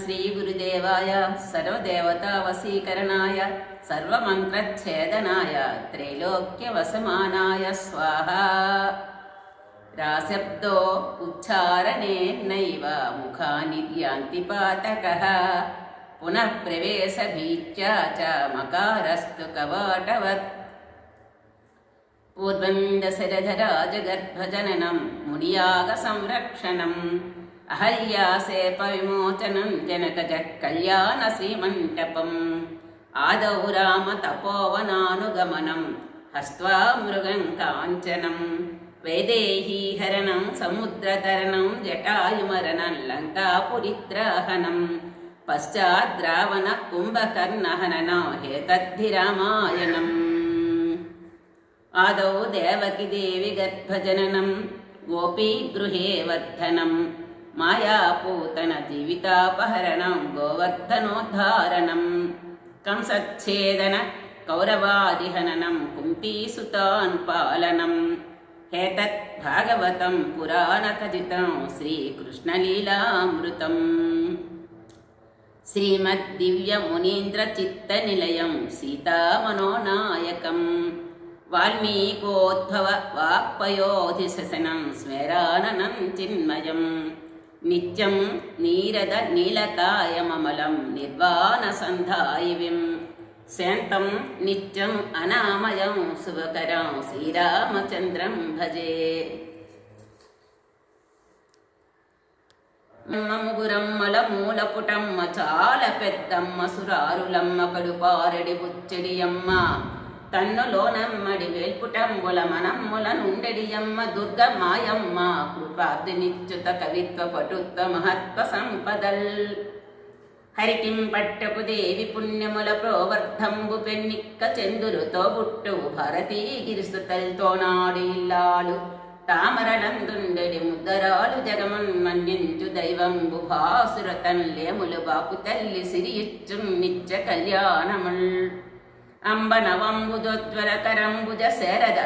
श्री गुरुदेवाय सर्वदेवतावशीकरणाय सर्वमन्त्रच्छेदनाय त्रैलोक्यवसमानाय स्वाहा। राशब्दो उच्चारणेनैव मुखानिर्यान्ति पातकः पुनः प्रवेशभीत्या च मकारस्तु कवाटवत्। पूर्वं दशरथराजगर्भजननं मुनियागसंरक्षणम् अहल्यासेपविमोचनं जनकजः कल्याणश्रीमण्टपम् आदौ रामतपोवनानुगमनं हस्त्वा मृगं काञ्चनं वैदेहीहरणं समुद्रतरणं जटायुमरणं लङ्कापुरिग्राहनं पश्चाद्रावणकुम्भकर्णहननं हेतद्धि रामायणम्। आदौ देवकी देवी गर्भजननं गोपीगृहे वर्धनं मायापूतन जीवितापहरणं गोवर्धनोद्धारणं कंसच्छेदन कौरवादिहननं कुन्तीसुतान् पालनं हेतत् भागवतं पुराणकथितं श्रीकृष्णलीलामृतम्। श्रीमद्दिव्यमुनीन्द्रचित्तनिलयं सीतामनोनायकम् वाल्मीकोद्भव वाक्पयोधिशसनं स्मेराननं चिन्मयं नित्यं नीरद नीलकायममलं निर्वाणसन्धायिविं शान्तं नित्यम् अनामयं शुभकरं श्रीरामचन्द्रं भजे। ముగురం మలమూలపుటమ్మ చాలా పెద్దమ్మ సురారులమ్మ కడుపారెడి బుచ్చడియమ్మ తన్నులోనమ్మడి వేల్పుటంబుల మనమ్ముల నుండెడియమ్మ దుర్గ మాయమ్మ కృపాబ్దినిచ్యుత కవిత్వ పటుత్వ మహత్వ సంపదల్ హరికిం పట్టపు దేవి పుణ్యముల ప్రోవర్ధంబు పెన్నిక్క చందురుతో బుట్టు భారతీ గిరిసుతల్తో నాడు ఇల్లాలు తామరలందుండెడి ముద్దరాలు జగమన్ మన్నించు దైవంబు భాసురతన్లేములు బాపు తల్లి సిరియిచ్చు నిత్య కళ్యాణముల్ అంబనవంబుజోజ్వలకరంబుజ శరద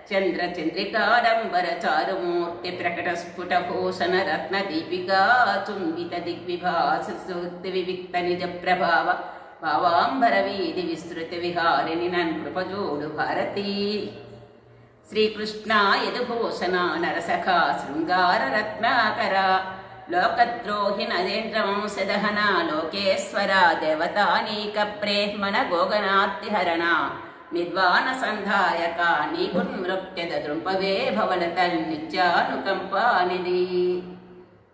చంద్ర చంద్రికాడంబర చారుమూర్తి ప్రకట స్ఫుట భూషణ రత్న దీపికా చుంబిత దిగ్విభాస సూక్తి వివిక్త నిజ ప్రభావ భావాంబర వీధి విస్తృత విహారిణి నన్ కృపజోడు భారతీ శ్రీకృష్ణ యదుభూషణ నరసఖా శృంగార రత్నాకర లోకద్రోహి నరేంద్రవంశదహన లోకేశ్వర దేవతానీక బ్రేహ్మణ గోగనార్తిహరణ నిర్వాణ సంధాయక నీకున్మృక్త్యద దృంపవే భవనతల్ నిత్యానుకంపానిధి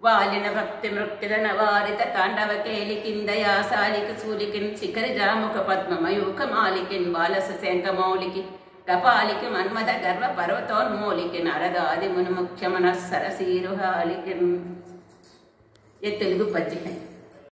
వాలిన భక్తి మృక్తిద నవారిత తాండవ కేలికిందయాసాలిక సూలికిన్ శిఖరిజాముఖ పద్మమయూఖ మాలికిన్ బాలస శంఖమౌలికి కపాలికి మన్మథ గర్వ పర్వతోన్మూలికి నరదాది ముని ముఖ్యమన సరసీరుహాలికి. ये तेलुगु पद्य है।